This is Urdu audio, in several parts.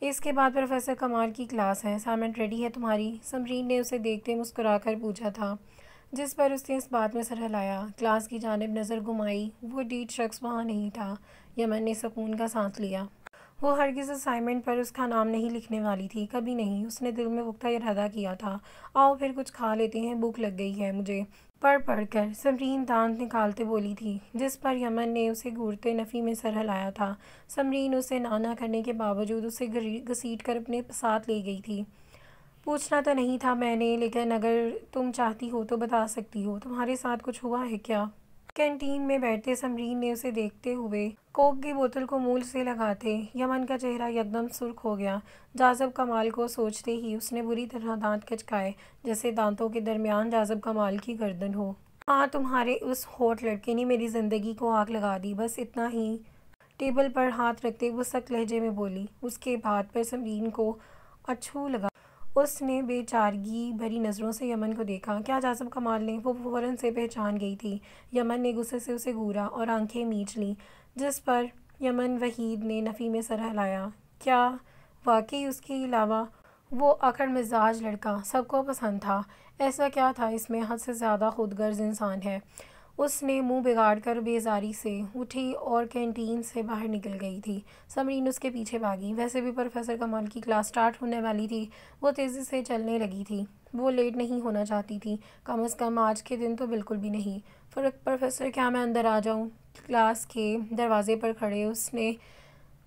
اس کے بعد پروفیسر کمال کی کلاس ہے، اسائنمنٹ ریڈی ہے تمہاری؟ سمرین نے اسے دیکھتے مسکرا کر پوچھا تھا، جس پر اس نے اس بات میں سر ہلایا۔ کلاس کی جانب نظر گھمائی، وہ ڈیٹ شخص وہاں نہیں تھا۔ یمن نے سکون کا سانس لیا۔ وہ ہرگز اسائنمنٹ پر اس کا نام نہیں لکھنے والی تھی، کبھی نہیں۔ اس نے دل میں پختہ ارادہ کیا تھا، آؤ پھر کچھ کھا لیتے ہیں، بھوک لگ گئی ہے مجھے پڑھ کر، سمرین دانت نکالتے بولی تھی، جس پر یمن نے اسے گھورتے نفی میں سر ہلایا تھا۔ سمرین اسے نہ کرنے کے باوجود اسے گھسیٹ کر اپنے ساتھ لے گئی تھی۔ پوچھنا تو نہیں تھا میں نے، لیکن اگر تم چاہتی ہو تو بتا سکتی ہو، تمہارے ساتھ کچھ ہوا ہے کیا؟ کینٹین میں بیٹھتے سمرین نے اسے دیکھتے ہوئے کوک کی بوتل کو منہ سے لگاتے یمن کا چہرہ یکدم سرخ ہو گیا۔ جاذب کمال کو سوچتے ہی اس نے بری طرح دانت کھچکائے، جیسے دانتوں کے درمیان جاذب کمال کی گردن ہو۔ ہاں، تمہارے اس ہوٹ لڑکے نے میری زندگی کو آگ لگا دی، بس اتنا ہی۔ ٹیبل پر ہاتھ رکھتے وہ سخت لہجے میں بولی۔ اس کے بات پر سمرین کو اچھو لگا۔ اس نے بے چارگی بھری نظروں سے یمن کو دیکھا۔ کیا جاذب کمال نے؟ وہ فوراً سے پہچان گئی تھی۔ یمن نے غصے سے اسے گھورا اور آنکھیں میچ لیں، جس پر یمن وحید نے نفی میں سر ہلایا۔ کیا واقعی اس کے علاوہ وہ اکڑ مزاج لڑکا سب کو پسند تھا؟ ایسا کیا تھا اس میں؟ حد سے زیادہ خود غرض انسان ہے۔ اس نے منہ بگاڑ کر بیزاری سے اٹھی اور کینٹین سے باہر نکل گئی تھی۔ سمرین اس کے پیچھے بھاگی۔ ویسے بھی پروفیسر کمال کی کلاس سٹارٹ ہونے والی تھی۔ وہ تیزی سے چلنے لگی تھی۔ وہ لیٹ نہیں ہونا چاہتی تھی، کم از کم آج کے دن تو بالکل بھی نہیں۔ پروفیسر، کیا میں اندر آ جاؤں؟ کلاس کے دروازے پر کھڑے اس نے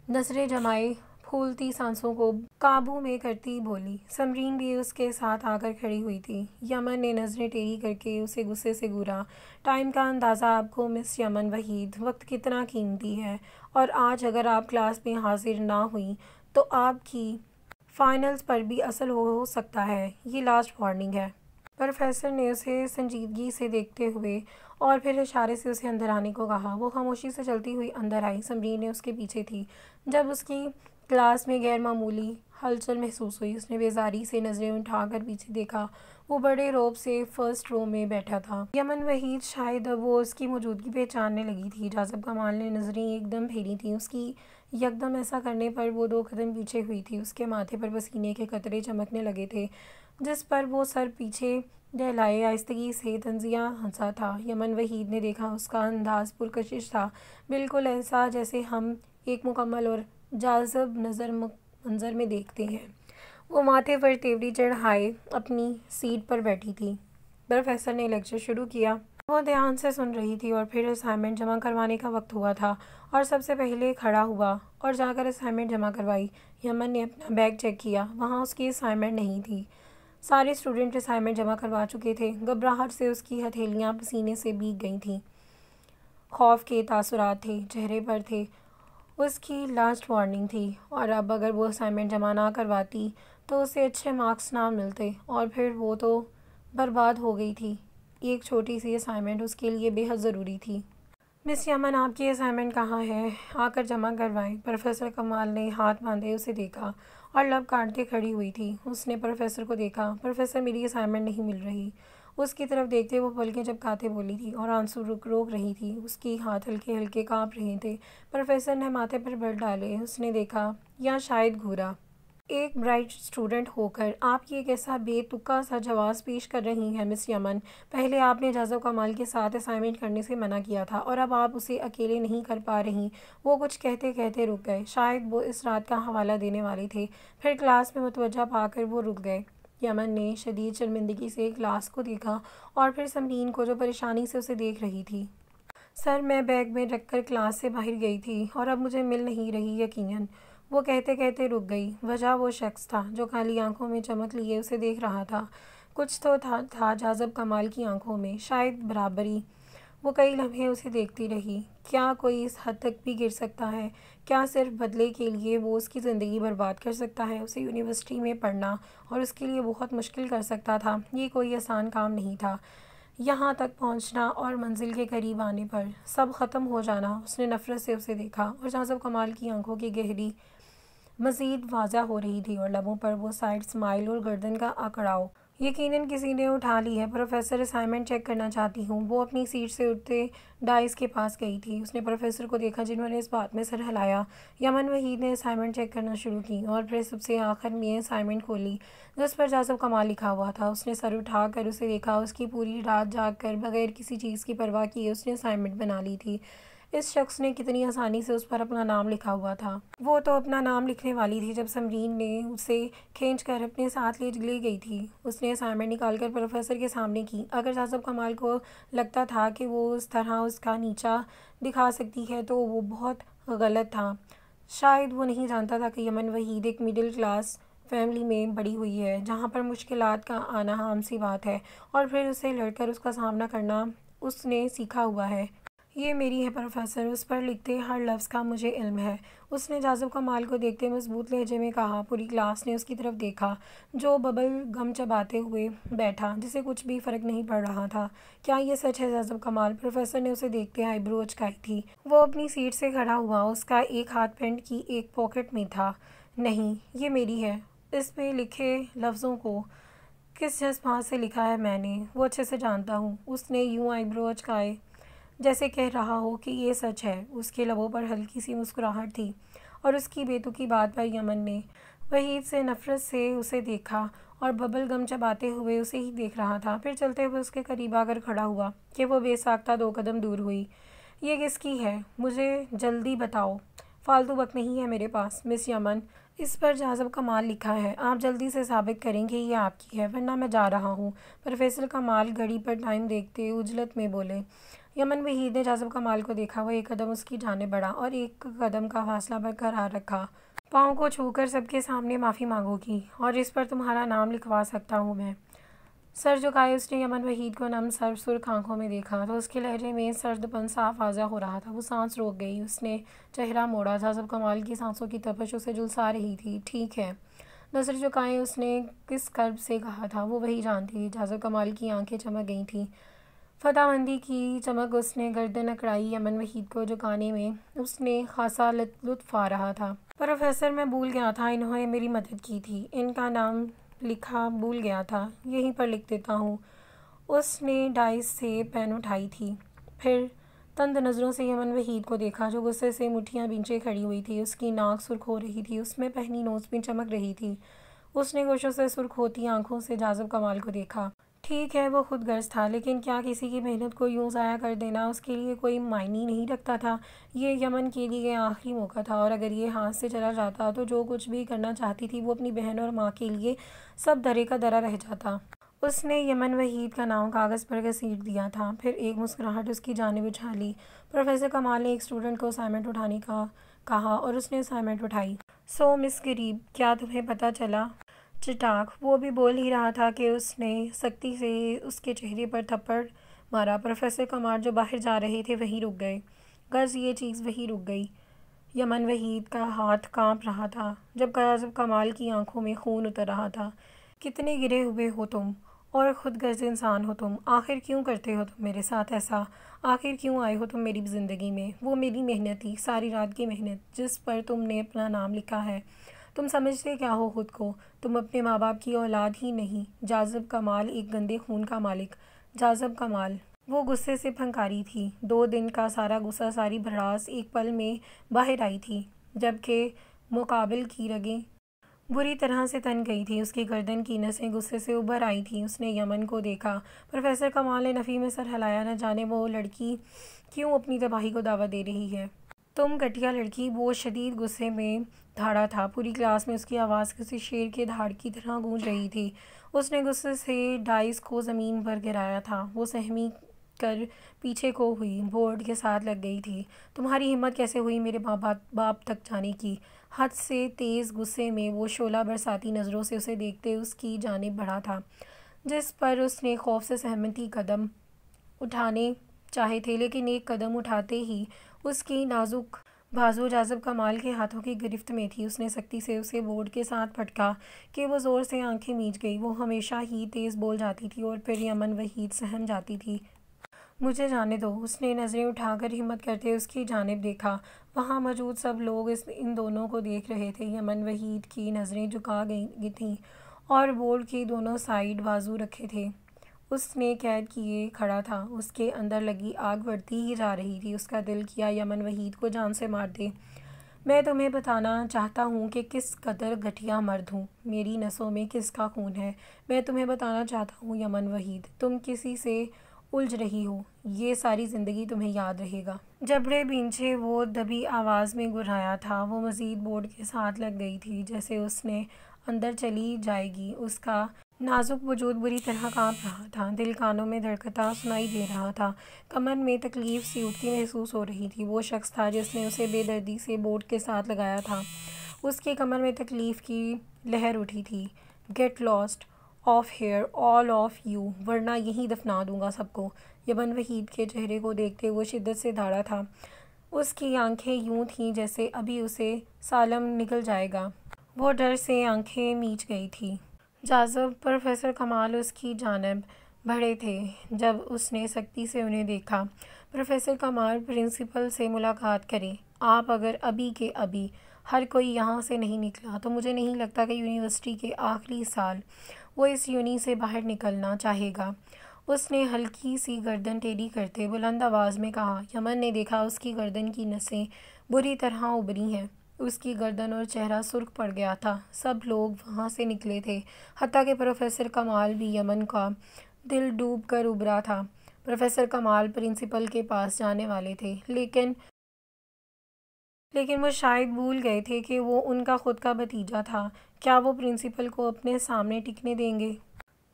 نظریں جمائے پھولتی سانسوں کو قابو میں کرتی بولی۔ سمرین بھی اس کے ساتھ آ کر کھڑی ہوئی تھی۔ یمن نے نظریں ٹیڑھی کر کے اسے غصے سے گھورا۔ ٹائم کا اندازہ آپ کو مس یمن وحید، وقت کتنا قیمتی ہے، اور آج اگر آپ کلاس میں حاضر نہ ہوئیں تو آپ کی فائنلز پر بھی اثر ہو سکتا ہے۔ یہ لاسٹ وارننگ ہے۔ پروفیسر نے اسے سنجیدگی سے دیکھتے ہوئے اور پھر اشارے سے اسے اندر آنے کو کہا۔ وہ خاموشی سے چلتی ہوئی اندر آئی۔ سمرین نے اس کے پیچھے تھی۔ جب اس کی کلاس میں غیر معمولی ہلچل محسوس ہوئی، اس نے بیزاری سے نظریں اٹھا کر پیچھے دیکھا۔ وہ بڑے رعب سے فرسٹ رو میں بیٹھا تھا۔ یمن وحید، شاید اب وہ اس کی موجودگی پہچاننے لگی تھی۔ جاذب کمال نے نظریں ایک دم پھیری تھیں۔ اس کی یکدم ایسا کرنے پر وہ 2 قدم پیچھے ہوئی تھی۔ اس کے ماتھے پر پسینے کے قطرے چمکنے لگے تھے، جس پر وہ سر پیچھے ڈھلائے آہستگی سے طنزیہ ہنسا تھا۔ یمن وحید نے دیکھا، اس کا انداز پرکشش تھا، بالکل ایسا جیسے ہم ایک مکمل اور جاذب منظر میں دیکھتے ہیں۔ وہ ماتھے پر تیوری چڑھائے اپنی سیٹ پر بیٹھی تھی۔ پروفیسر نے لیکچر شروع کیا۔ وہ دھیان سے سن رہی تھی، اور پھر اسائنمنٹ جمع کروانے کا وقت ہوا تھا اور سب سے پہلے کھڑا ہوا اور جا کر اسائنمنٹ جمع کروائی۔ یمن نے اپنا بیگ چیک کیا، وہاں اس کی اسائنمنٹ نہیں تھی۔ سارے اسٹوڈنٹ اسائنمنٹ جمع کروا چکے تھے۔ گھبراہٹ سے اس کی ہتھیلیاں پسینے سے بھیگ گئی تھیں۔ خوف کے تاثرات تھے چہرے پر تھے۔ اس کی لاسٹ وارننگ تھی، اور اب اگر وہ اسائنمنٹ جمع نہ کرواتی تو اسے اچھے مارکس نہ ملتے، اور پھر وہ تو برباد ہو گئی تھی۔ ایک چھوٹی سی اسائنمنٹ اس کے لیے بے حد ضروری تھی۔ مس یمن، آپ کی اسائنمنٹ کہاں ہے؟ آ کر جمع کروائیں۔ پروفیسر کمال نے ہاتھ باندھے اسے دیکھا اور لب کاٹتے کھڑی ہوئی تھی۔ اس نے پروفیسر کو دیکھا۔ پروفیسر، میری اسائنمنٹ نہیں مل رہی۔ اس کی طرف دیکھتے وہ پلکیں جھپکاتے بولی تھی اور آنسو روک رہی تھی۔ اس کے ہاتھ ہلکے ہلکے کانپ رہے تھے۔ پروفیسر نے ماتھے پر بل ڈالے۔ اس نے دیکھا یا شاید گھورا۔ ایک برائٹ اسٹوڈنٹ ہو کر آپ یہ کیسا بے تکا سا جواز پیش کر رہی ہیں مس یمن؟ پہلے آپ نے جاذب کمال کے ساتھ اسائنمنٹ کرنے سے منع کیا تھا، اور اب آپ اسے اکیلے نہیں کر پا رہی۔ وہ کچھ کہتے کہتے رک گئے۔ شاید وہ اس رات کا حوالہ دینے والے تھے۔ پھر کلاس میں متوجہ پا کر وہ رک گئے۔ یمن نے شدید شرمندگی سے کلاس کو دیکھا اور پھر سمرین کو، جو پریشانی سے اسے دیکھ رہی تھی۔ سر، میں بیگ میں رکھ کر کلاس سے باہر گئی تھی اور اب مجھے مل نہیں رہی، یقیناً۔ وہ کہتے کہتے رک گئی۔ وجہ وہ شخص تھا جو کالی آنکھوں میں چمک لیے اسے دیکھ رہا تھا۔ کچھ تو تھا جاذب کمال کی آنکھوں میں، شاید برابری۔ وہ کئی لمحے اسے دیکھتی رہی۔ کیا کوئی اس حد تک بھی گر سکتا ہے؟ کیا صرف بدلے کے لیے وہ اس کی زندگی برباد کر سکتا ہے؟ اسے یونیورسٹی میں پڑھنا اور اس کے لیے بہت مشکل کر سکتا تھا۔ یہ کوئی آسان کام نہیں تھا۔ یہاں تک پہنچنا اور منزل کے قریب آنے پر سب ختم ہو جانا۔ اس نے نفرت سے اسے دیکھا، اور جاذب کمال کی آنکھوں کی گہری مزید واضح ہو رہی تھی، اور لبوں پر وہ سائڈ اسمائل اور گردن کا اکڑاؤ۔ یقیناً کسی نے اٹھا لی ہے، پروفیسر اسائنمنٹ چیک کرنا چاہتی ہوں۔ وہ اپنی سیٹ سے اٹھتے ڈائس کے پاس گئی تھی۔ اس نے پروفیسر کو دیکھا جنہوں نے اس بات میں سر ہلایا۔ یمن وحید نے اسائنمنٹ چیک کرنا شروع کی اور پھر سب سے آخر میں اسائنمنٹ کھولی جس پر جازب کمال لکھا ہوا تھا۔ اس نے سر اٹھا کر اسے دیکھا۔ اس کی پوری رات جاگ کر بغیر کسی چیز کی پرواہ کیے اس نے اسائنمنٹ بنا لی تھی۔ اس شخص نے کتنی آسانی سے اس پر اپنا نام لکھا ہوا تھا۔ وہ تو اپنا نام لکھنے والی تھی جب سمرین نے اسے کھینچ کر اپنے ساتھ لے گئی تھی۔ اس نے اسائنمنٹ نکال کر پروفیسر کے سامنے کی۔ اگر جازب کمال کو لگتا تھا کہ وہ اس طرح اس کا نیچا دکھا سکتی ہے تو وہ بہت غلط تھا۔ شاید وہ نہیں جانتا تھا کہ یمن وحید ایک مڈل کلاس فیملی میں بڑی ہوئی ہے جہاں پر مشکلات کا آنا عام سی بات ہے، اور پھر اسے لڑ کر اس کا سامنا کرنا اس نے سیکھا ہوا ہے۔ یہ میری ہے پروفیسر، اس پر لکھتے ہر لفظ کا مجھے علم ہے، اس نے جازب کمال کو دیکھتے مضبوط لہجے میں کہا۔ پوری کلاس نے اس کی طرف دیکھا جو ببل گم چباتے ہوئے بیٹھا جسے کچھ بھی فرق نہیں پڑ رہا تھا۔ کیا یہ سچ ہے جازب کمال؟ پروفیسر نے اسے دیکھتے آئی برو اچکائی تھی۔ وہ اپنی سیٹ سے کھڑا ہوا، اس کا ایک ہاتھ پینٹ کی ایک پاکٹ میں تھا۔ نہیں، یہ میری ہے، اس پہ لکھے لفظوں کو کس جذبات سے لکھا ہے میں نے وہ اچھے سے جانتا ہوں۔ اس نے یوں آئی برو اچکائے جیسے کہہ رہا ہو کہ یہ سچ ہے۔ اس کے لبوں پر ہلکی سی مسکراہٹ تھی اور اس کی بے تکی بات پر یمن نے وحید سے نفرت سے اسے دیکھا اور ببل گم چباتے ہوئے اسے ہی دیکھ رہا تھا، پھر چلتے ہوئے اس کے قریب آ کر کھڑا ہوا کہ وہ بے ساختہ 2 قدم دور ہوئی۔ یہ کس کی ہے؟ مجھے جلدی بتاؤ، فالتو وقت نہیں ہے میرے پاس مس یمن۔ اس پر جازب کمال لکھا ہے، آپ جلدی سے ثابت کریں کہ یہ آپ کی ہے ورنہ میں جا رہا ہوں۔ پروفیسر کمال گھڑی پر ٹائم دیکھتے عجلت میں بولے۔ یمن وحید نے جازب کمال کو دیکھا۔ وہ ایک قدم اس کی جانب بڑھا اور 1 قدم کا فاصلہ برقرار رکھا۔ پاؤں کو چھو کر سب کے سامنے معافی مانگو گی اور اس پر تمہارا نام لکھوا سکتا ہوں میں؟ سر جھکائے اس نے یمن وحید کو نم سر سرخ آنکھوں میں دیکھا تو اس کے لہجے میں سرد پن صاف واضح ہو رہا تھا۔ وہ سانس روک گئی، اس نے چہرہ موڑا۔ جازب کمال کی سانسوں کی تپش اسے جھلسا رہی تھی۔ ٹھیک ہے، نظر جھکائے اس نے کس کرب سے کہا تھا وہ وہی جانتی تھی۔ جازب کمال کی آنکھیں چمک گئی تھیں، فتح مندی کی چمک۔ اس نے گردن اکڑائی۔ یمن وحید کو جھکانے میں اس نے خاصا لطف آ رہا تھا۔ پروفیسر میں بھول گیا تھا انہوں نے میری مدد کی تھی، ان کا نام لکھا بھول گیا تھا، یہیں پر لکھ دیتا ہوں۔ اس نے ڈائس سے پین اٹھائی تھی، پھر تند نظروں سے یمن وحید کو دیکھا جو غصے سے مٹھیاں بھینچے کھڑی ہوئی تھی۔ اس کی ناک سرخ ہو رہی تھی، اس میں پہنی نوز پن چمک رہی تھی۔ اس نے گوشوں سے سرخ ہوتی آنکھوں سے جازب کمال کو دیکھا۔ ٹھیک ہے وہ خود غرض تھا، لیکن کیا کسی کی محنت کو یوں ضائع کر دینا اس کے لیے کوئی معنی نہیں رکھتا تھا؟ یہ یمن کے لیے آخری موقع تھا اور اگر یہ ہاتھ سے چلا جاتا تو جو کچھ بھی کرنا چاہتی تھی وہ اپنی بہن اور ماں کے لیے سب دھرے کا دھرا رہ جاتا۔ اس نے یمن وحید کا نام کاغذ پر گھسیٹ دیا تھا، پھر ایک مسکراہٹ اس کی جانب اچھالی۔ پروفیسر کمال نے ایک اسٹوڈنٹ کو اسائنمنٹ اٹھانے کا کہا اور اس نے اسائنمنٹ اٹھائی۔ سو مس غریب، کیا تمہیں پتہ چلا؟ چٹاک، وہ بھی بول ہی رہا تھا کہ اس نے سختی سے اس کے چہرے پر تھپڑ مارا۔ پروفیسر کمال جو باہر جا رہے تھے وہیں رک گئے، غرض یہ چیز وہیں رک گئی۔ یمن وحید کا ہاتھ کانپ رہا تھا جب جازب کمال کی آنکھوں میں خون اتر رہا تھا۔ کتنے گرے ہوئے ہو تم اور خود غرض انسان ہو تم، آخر کیوں کرتے ہو تم میرے ساتھ ایسا؟ آخر کیوں آئے ہو تم میری زندگی میں؟ وہ میری محنت تھی، ساری رات کی محنت جس پر تم نے اپنا نام لکھا ہے۔ تم سمجھتے کیا ہو خود کو؟ تم اپنے ماں باپ کی اولاد ہی نہیں۔ جازب کمال ایک گندے خون کا مالک۔ جازب کمال، وہ غصے سے پھنکاری تھی۔ 2 دن کا سارا غصہ، ساری بھڑاس ایک پل میں باہر آئی تھی، جبکہ مقابل کی رگیں بری طرح سے تن گئی تھی۔ اس کی گردن کی نسیں غصے سے ابھر آئی تھیں۔ اس نے یمن کو دیکھا۔ پروفیسر کمال نے نفی میں سر ہلایا، نہ جانے وہ لڑکی کیوں اپنی تباہی کو دعوت دے رہی ہے۔ تم گھٹیا لڑکی، وہ شدید غصے میں دھاڑا تھا۔ پوری کلاس میں اس کی آواز کسی شیر کے دھاڑ کی طرح گونج رہی تھی۔ اس نے غصے سے ڈائس کو زمین پر گرایا تھا۔ وہ سہمی کر پیچھے کو ہوئی، بورڈ کے ساتھ لگ گئی تھی۔ تمہاری ہمت کیسے ہوئی میرے ماں باپ تک جانے کی؟ حد سے تیز غصے میں وہ شعلہ برساتی نظروں سے اسے دیکھتے اس کی جانب بڑھا تھا، جس پر اس نے خوف سے سہمتی قدم اٹھانے چاہے تھے، لیکن ایک قدم اٹھاتے ہی اس کی نازک بازو جازب کمال کے ہاتھوں کی گرفت میں تھی۔ اس نے سختی سے اسے بورڈ کے ساتھ پٹکا کہ وہ زور سے آنکھیں میچ گئی۔ وہ ہمیشہ ہی تیز بول جاتی تھی اور پھر یمن وحید سہم جاتی تھی۔ مجھے جانے دو، اس نے نظریں اٹھا کر ہمت کرتے اس کی جانب دیکھا۔ وہاں موجود سب لوگ ان دونوں کو دیکھ رہے تھے۔ یمن وحید کی نظریں جھکا گئی تھیں اور بورڈ کی دونوں سائیڈ بازو رکھے تھے۔ اس نے قید کیے کھڑا تھا، اس کے اندر لگی آگ بڑھتی ہی جا رہی تھی۔ اس کا دل کیا یمن وحید کو جان سے مار دے۔ میں تمہیں بتانا چاہتا ہوں کہ کس قدر گھٹیا مرد ہوں، میری نسوں میں کس کا خون ہے۔ میں تمہیں بتانا چاہتا ہوں یمن وحید، تم کسی سے الجھ رہی ہو، یہ ساری زندگی تمہیں یاد رہے گا۔ جبڑے بھینچے وہ دبی آواز میں گررایا تھا۔ وہ مزید بورڈ کے ساتھ لگ گئی تھی جیسے اس نے اندر چلی جائے گی۔ اس کا نازک وجود بری طرح کانپ رہا تھا، دل کانوں میں دھڑکتا سنائی دے رہا تھا، کمر میں تکلیف سی اٹھتی محسوس ہو رہی تھی۔ وہ شخص تھا جس نے اسے بے دردی سے بورڈ کے ساتھ لگایا تھا۔ اس کی کمر میں تکلیف کی لہر اٹھی تھی۔ Get lost of here all of you, ورنہ یہیں دفنا دوں گا سب کو۔ یمن وحید کے چہرے کو دیکھتے وہ شدت سے دھاڑا تھا۔ اس کی آنکھیں یوں تھیں جیسے ابھی اسے سالم نکل جائے گا۔ وہ ڈر سے آنکھیں میچ گئی تھی۔ جازب پروفیسر کمال اس کی جانب بڑھے تھے جب اس نے سختی سے انہیں دیکھا۔ پروفیسر کمال، پرنسپل سے ملاقات کریں آپ، اگر ابھی کے ابھی ہر کوئی یہاں سے نہیں نکلا تو مجھے نہیں لگتا کہ یونیورسٹی کے آخری سال وہ اس یونی سے باہر نکلنا چاہے گا۔ اس نے ہلکی سی گردن ٹیڑھی کرتے بلند آواز میں کہا۔ یمن نے دیکھا اس کی گردن کی نسیں بری طرح ابھری ہیں۔ اس کی گردن اور چہرہ سرخ پڑ گیا تھا۔ سب لوگ وہاں سے نکلے تھے، حتیٰ کہ پروفیسر کمال بھی۔ یمن کا دل ڈوب کر ابھرا تھا۔ پروفیسر کمال پرنسپل کے پاس جانے والے تھے، لیکن وہ شاید بھول گئے تھے کہ وہ ان کا خود کا بھتیجا تھا۔ کیا وہ پرنسپل کو اپنے سامنے ٹکنے دیں گے؟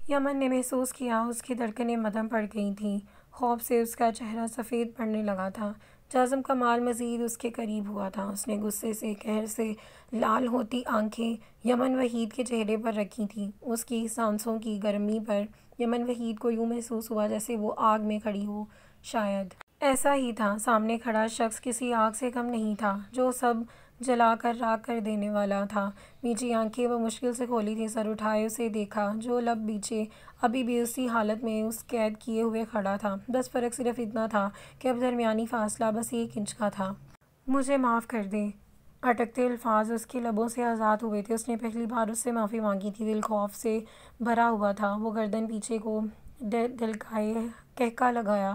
یمن نے محسوس کیا اس کی دھڑکنیں مدھم پڑ گئی تھیں۔ خوف سے اس کا چہرہ سفید پڑنے لگا تھا۔ جازب کمال مزید اس کے قریب ہوا تھا۔ اس نے غصے سے، قہر سے لال ہوتی آنکھیں یمن وحید کے چہرے پر رکھی تھیں۔ اس کی سانسوں کی گرمی پر یمن وحید کو یوں محسوس ہوا جیسے وہ آگ میں کھڑی ہو۔ شاید ایسا ہی تھا۔ سامنے کھڑا شخص کسی آگ سے کم نہیں تھا جو سب جلا کر راکھ کر دینے والا تھا۔ میچی آنکھیں وہ مشکل سے کھولی تھی، سر اٹھائے اسے دیکھا جو لب بیچے ابھی بھی اسی حالت میں اس قید کیے ہوئے کھڑا تھا۔ بس فرق صرف اتنا تھا کہ اب درمیانی فاصلہ بس 1 انچ کا تھا۔ مجھے معاف کر دے، اٹکتے الفاظ اس کے لبوں سے آزاد ہوئے تھے۔ اس نے پہلی بار اس سے معافی مانگی تھی۔ دل خوف سے بھرا ہوا تھا۔ وہ گردن پیچھے کو دھکیلے قہقہ لگایا،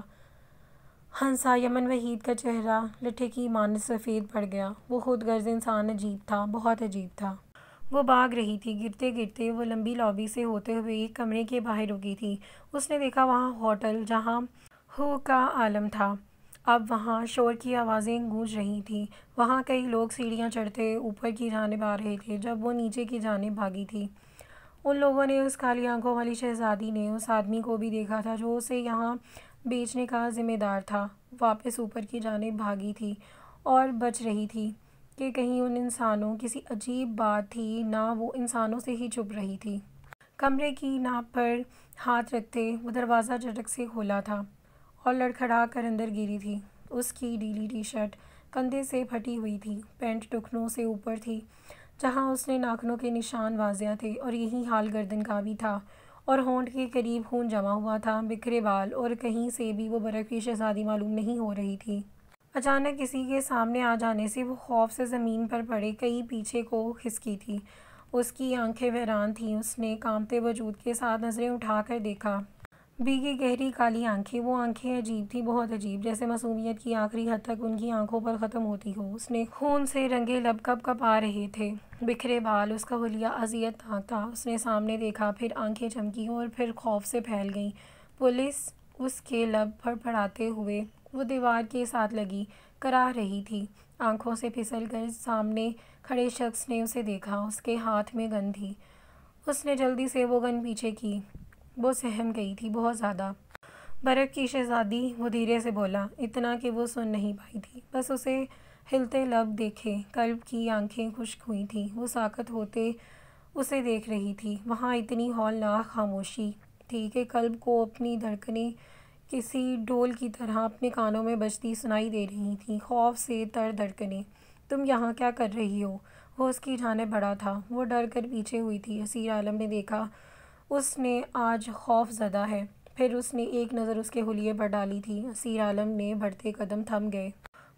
ہنسا۔ یمن وحید کا چہرہ لٹھے کی مانند سفید پڑ گیا۔ وہ خود غرض انسان عجیب تھا، بہت عجیب تھا۔ وہ بھاگ رہی تھی، گرتے گرتے وہ لمبی لابی سے ہوتے ہوئے ایک کمرے کے باہر رکی تھی۔ اس نے دیکھا وہاں ہوٹل جہاں ہو کا عالم تھا، اب وہاں شور کی آوازیں گونج رہی تھیں۔ وہاں کئی لوگ سیڑھیاں چڑھتے اوپر کی جانب آ رہے تھے۔ جب وہ نیچے کی جانب بھاگی تھی، ان لوگوں نے، اس کالی آنکھوں والی شہزادی نے، اس آدمی کو بھی دیکھا تھا جو اسے یہاں بیچنے کا ذمہ دار تھا۔ واپس اوپر کی جانب بھاگی تھی اور بچ رہی تھی کہ کہیں ان انسانوں، کسی عجیب بات تھی نہ وہ انسانوں سے ہی چھپ رہی تھی۔ کمرے کی ناپ پر ہاتھ رکھتے وہ دروازہ جھٹک سے کھولا تھا اور لڑکھڑا کر اندر گری تھی۔ اس کی ڈھیلی ٹی شرٹ کندھے سے پھٹی ہوئی تھی، پینٹ ٹخنوں سے اوپر تھی جہاں اس نے ناخنوں کے نشان واضح تھے، اور یہی حال گردن کا بھی تھا، اور ہونٹ کے قریب خون جمع ہوا تھا۔ بکھرے بال، اور کہیں سے بھی وہ برف کی شہزادی معلوم نہیں ہو رہی تھی۔ اچانک کسی کے سامنے آ جانے سے وہ خوف سے زمین پر پڑے کئی پیچھے کو کھسکی تھی۔ اس کی آنکھیں ویران تھیں۔ اس نے کانپتے وجود کے ساتھ نظریں اٹھا کر دیکھا۔ بھیگی گہری کالی آنکھیں، وہ آنکھیں عجیب تھیں، بہت عجیب، جیسے معصومیت کی آخری حد تک ان کی آنکھوں پر ختم ہوتی ہو۔ اس نے خون سے رنگے لب کپ کپا رہے تھے، بکھرے بال، اس کا حلیہ اذیت ناک تھا۔ اس نے سامنے دیکھا، پھر آنکھیں چمکیں اور پھر خوف سے پھیل گئیں۔ پولیس! اس کے لب پھڑپڑاتے ہوئے وہ دیوار کے ساتھ لگی کراہ رہی تھی۔ آنکھوں سے پھسل کر سامنے کھڑے شخص نے اسے دیکھا۔ اس کے ہاتھ میں گن تھی۔ اس نے جلدی سے وہ گن پیچھے کی۔ وہ سہم گئی تھی، بہت زیادہ۔ برف کی شہزادی، وہ دھیرے سے بولا، اتنا کہ وہ سن نہیں پائی تھی، بس اسے ہلتے لب دیکھے۔ کلب کی آنکھیں خشک ہوئی تھیں، وہ ساکت ہوتے اسے دیکھ رہی تھی۔ وہاں اتنی ہولناک خاموشی تھی کہ کلب کو اپنی دھڑکنیں کسی ڈول کی طرح اپنے کانوں میں بجتی سنائی دے رہی تھیں، خوف سے تر دھڑکنیں۔ تم یہاں کیا کر رہی ہو؟ وہ اس کی جانب بڑھا تھا۔ وہ ڈر کر پیچھے ہوئی تھی۔ اسیر عالم نے دیکھا اس نے آج خوف زدہ ہے۔ پھر اس نے ایک نظر اس کے حلیے پر ڈالی تھی۔ اسیر عالم نے بڑھتے قدم تھم گئے۔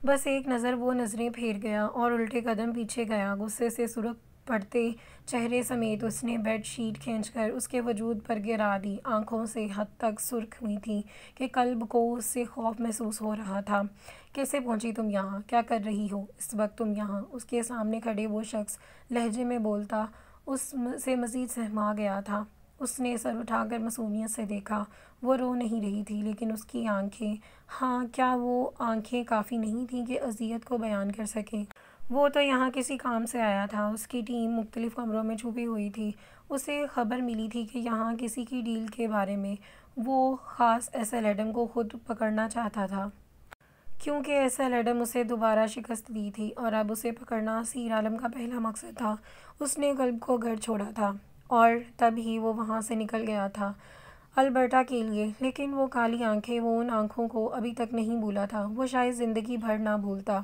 بس ایک نظر، وہ نظریں پھیر گیا اور الٹے قدم پیچھے گیا۔ غصے سے سرخ پڑتے چہرے سمیت اس نے بیڈ شیٹ کھینچ کر اس کے وجود پر گرا دی۔ آنکھوں سے حد تک سرخ ہوئی تھی کہ قلب کو اس سے خوف محسوس ہو رہا تھا۔ کیسے پہنچی تم یہاں؟ کیا کر رہی ہو اس وقت تم یہاں؟ اس کے سامنے کھڑے وہ شخص لہجے میں بولتا اس سے مزید سہما گیا تھا۔ اس نے سر اٹھا کر معصومیت سے دیکھا۔ وہ رو نہیں رہی تھی لیکن اس کی آنکھیں، ہاں کیا وہ آنکھیں کافی نہیں تھیں کہ اذیت کو بیان کر سکیں؟ وہ تو یہاں کسی کام سے آیا تھا۔ اس کی ٹیم مختلف کمروں میں چھپی ہوئی تھی۔ اسے خبر ملی تھی کہ یہاں کسی کی ڈیل کے بارے میں۔ وہ خاص ایس ایل ایڈم کو خود پکڑنا چاہتا تھا کیونکہ ایس ایل ایڈم اسے دوبارہ شکست دی تھی اور اب اسے پکڑنا اسیر عالم کا پہلا مقصد تھا۔ اس نے قلب کو گھر چھوڑا تھا اور تب ہی وہ وہاں سے نکل گیا تھا البرٹا کے لیے، لیکن وہ کالی آنکھیں، وہ ان آنکھوں کو ابھی تک نہیں بھولا تھا۔ وہ شاید زندگی بھر نہ بھولتا۔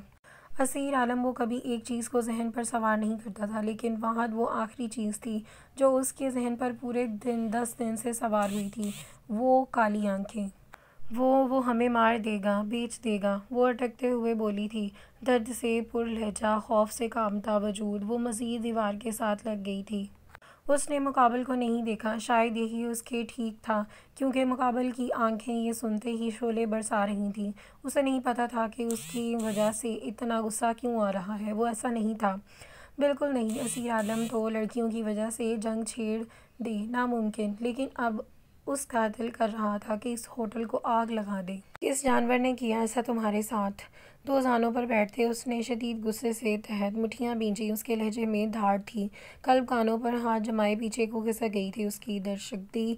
اسیر عالم وہ کبھی ایک چیز کو ذہن پر سوار نہیں کرتا تھا، لیکن فہد وہ آخری چیز تھی جو اس کے ذہن پر پورے 10 دن سے سوار ہوئی تھی، وہ کالی آنکھیں۔ وہ ہمیں مار دے گا، بیچ دے گا، وہ اٹکتے ہوئے بولی تھی، درد سے پر لہجہ، خوف سے کانپتا وجود۔ وہ مزید دیوار کے ساتھ لگ گئی تھی۔ اس نے مقابل کو نہیں دیکھا، شاید یہی اس کے ٹھیک تھا کیونکہ مقابل کی آنکھیں یہ سنتے ہی شعلے برسا رہی تھیں۔ اسے نہیں پتا تھا کہ اس کی وجہ سے اتنا غصہ کیوں آ رہا ہے۔ وہ ایسا نہیں تھا، بالکل نہیں۔ اسیر عالم تو لڑکیوں کی وجہ سے جنگ چھیڑ دے، ناممکن، لیکن اب اس کا دل کر رہا تھا کہ اس ہوٹل کو آگ لگا دے۔ کس جانور نے کیا ایسا تمہارے ساتھ؟ دو زانوں پر بیٹھتے اس نے شدید غصے سے تحت مٹھیاں بھینجی۔ اس کے لہجے میں دھاڑ تھی، قلب کانوں پر ہاتھ جمائے پیچھے کو کھسک گئی تھی۔ اس کی درشکتی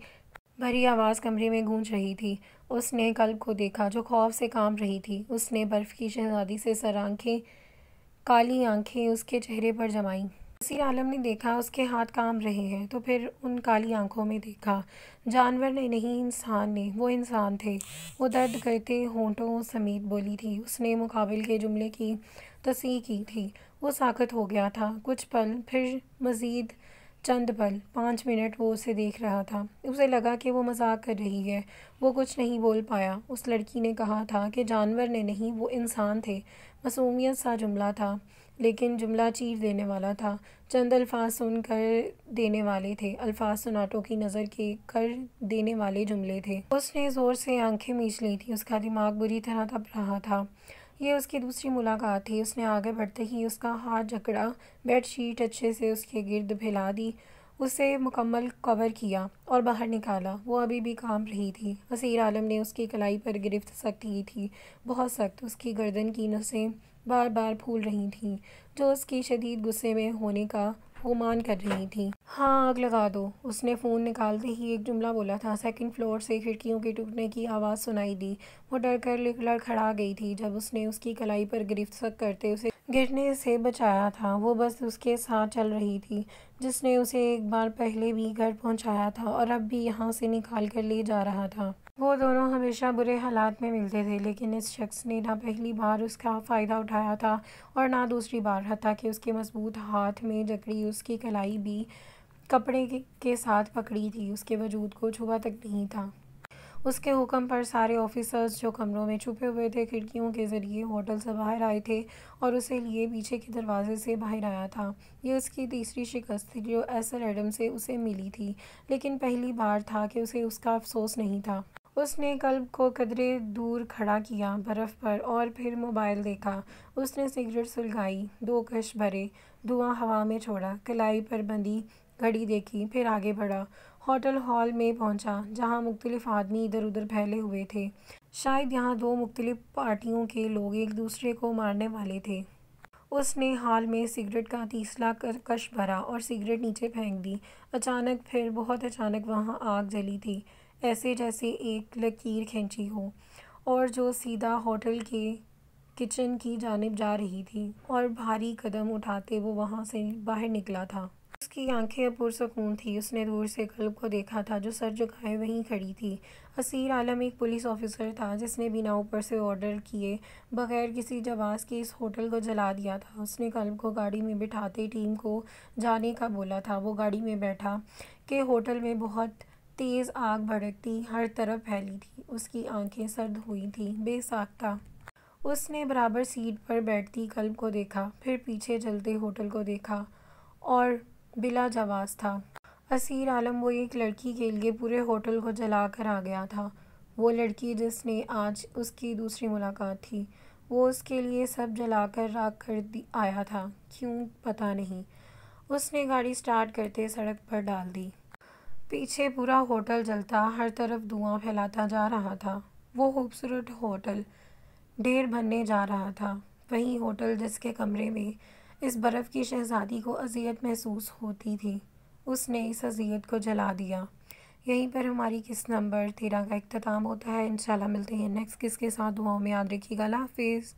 بھری آواز کمرے میں گونج رہی تھی۔ اس نے قلب کو دیکھا جو خوف سے کانپ رہی تھی۔ اس نے برف کی شہزادی سے سر آنکھیں، کالی آنکھیں اس کے چہرے پر جمائیں۔ اسیر عالم نے دیکھا اس کے ہاتھ کانپ رہے ہیں تو پھر ان کالی آنکھوں میں دیکھا۔ جانور نے نہیں، انسان نے۔ وہ انسان تھے، وہ درد کرتے ہونٹوں سمیت بولی تھی۔ اس نے مقابل کے جملے کی تصحیح کی تھی۔ وہ ساکت ہو گیا تھا کچھ پل، پھر مزید چند پل، 5 منٹ وہ اسے دیکھ رہا تھا۔ اسے لگا کہ وہ مذاق کر رہی ہے۔ وہ کچھ نہیں بول پایا۔ اس لڑکی نے کہا تھا کہ جانور نے نہیں، وہ انسان تھے۔ معصومیت سا جملہ تھا لیکن جملہ چیر دینے والا تھا۔ چند الفاظ سن کر دینے والے تھے، الفاظ سوناٹوں کی نظر کے کر دینے والے جملے تھے۔ اس نے زور سے آنکھیں میچ لی تھیں، اس کا دماغ بری طرح تپ رہا تھا۔ یہ اس کی دوسری ملاقات تھی۔ اس نے آگے بڑھتے ہی اس کا ہاتھ جکڑا، بیڈ شیٹ اچھے سے اس کے گرد پھیلا دی، اسے مکمل کور کیا اور باہر نکالا۔ وہ ابھی بھی کانپ رہی تھی۔ اسیر عالم نے اس کی کلائی پر گرفت سخت کی تھی، بہت سخت۔ اس کی گردن کی نسیں بار بار پھول رہی تھیں جو اس کی شدید غصے میں ہونے کا گمان کر رہی تھیں۔ ہاں آگ لگا دو، اس نے فون نکالتے ہی ایک جملہ بولا تھا۔ سیکنڈ فلور سے کھڑکیوں کے ٹوٹنے کی آواز سنائی دی۔ وہ ڈر کر لڑکھڑا گئی تھی جب اس نے اس کی کلائی پر گرفت سخت کرتے اسے گرنے سے بچایا تھا۔ وہ بس اس کے ساتھ چل رہی تھی جس نے اسے ایک بار پہلے بھی گھر پہنچایا تھا اور اب بھی یہاں سے نکال کر لے جا رہا تھا۔ وہ دونوں ہمیشہ برے حالات میں ملتے تھے لیکن اس شخص نے نہ پہلی بار اس کا فائدہ اٹھایا تھا اور نہ دوسری بار، حتیٰ کہ اس کے مضبوط ہاتھ میں جکڑی اس کی کلائی بھی کپڑے کے ساتھ پکڑی تھی، اس کے وجود کو چھوا تک نہیں تھا۔ اس کے حکم پر سارے آفیسرز جو کمروں میں چھپے ہوئے تھے کھڑکیوں کے ذریعے ہوٹل سے باہر آئے تھے اور اسے لیے پیچھے کے دروازے سے باہر آیا تھا۔ یہ اس کی تیسری شکست تھی جو ایس ایل ایڈم سے اسے ملی تھی، لیکن پہلی بار تھا کہ اسے اس کا افسوس نہیں تھا۔ اس نے قلب کو قدرے دور کھڑا کیا برف پر اور پھر موبائل دیکھا۔ اس نے سگریٹ سلگائی، 2 کش بھرے، دھواں ہوا میں چھوڑا، کلائی پر بندھی گھڑی دیکھی، پھر آگے بڑھا۔ ہوٹل ہال میں پہنچا جہاں مختلف آدمی ادھر ادھر پھیلے ہوئے تھے، شاید یہاں 2 مختلف پارٹیوں کے لوگ ایک دوسرے کو مارنے والے تھے۔ اس نے ہال میں سگریٹ کا تیسرا کش بھرا اور سگریٹ نیچے پھینک دی۔ اچانک، پھر بہت اچانک وہاں آگ جلی تھی، ایسے جیسے ایک لکیر کھینچی ہو اور جو سیدھا ہوٹل کے کچن کی جانب جا رہی تھی، اور بھاری قدم اٹھاتے وہ وہاں سے باہر نکلا تھا۔ اس کی آنکھیں اب پرسکون تھیں۔ اس نے دور سے قلب کو دیکھا تھا جو سر جھکائے وہیں کھڑی تھی۔ اسیر عالم ایک پولیس آفیسر تھا جس نے بنا اوپر سے آرڈر کیے بغیر کسی جواز کے اس ہوٹل کو جلا دیا تھا۔ اس نے قلب کو گاڑی میں بٹھاتے ٹیم کو جانے کا بولا تھا۔ وہ گاڑی میں بیٹھا کہ ہوٹل میں بہت تیز آگ بھڑکتی ہر طرف پھیلی تھی۔ اس کی آنکھیں سرد ہوئی تھیں، بے ساختہ۔ اس نے برابر سیٹ پر بیٹھتی قلب کو دیکھا، پھر پیچھے جلتے ہوٹل کو دیکھا اور بلا جواز تھا۔ اسیر عالم وہ ایک لڑکی کے لیے پورے ہوٹل کو جلا کر آ گیا تھا۔ وہ لڑکی جس نے آج اس کی دوسری ملاقات تھی، وہ اس کے لیے سب جلا کر راکھ کر آیا تھا، کیوں پتہ نہیں۔ اس نے گاڑی سٹارٹ کرتے سڑک پر ڈال دی۔ پیچھے پورا ہوٹل جلتا، ہر طرف دھواں پھیلاتا جا رہا تھا۔ وہ خوبصورت ہوٹل ڈھیر بننے جا رہا تھا، وہی ہوٹل جس کے کمرے میں اس برف کی شہزادی کو اذیت محسوس ہوتی تھی، اس نے اس اذیت کو جلا دیا۔ یہیں پر ہماری قسط نمبر 13 کا اختتام ہوتا ہے۔ انشاءاللہ ملتے ہیں نیکسٹ قسط کے ساتھ۔ دعاؤں میں یاد رکھیے گا۔ اللہ حافظ۔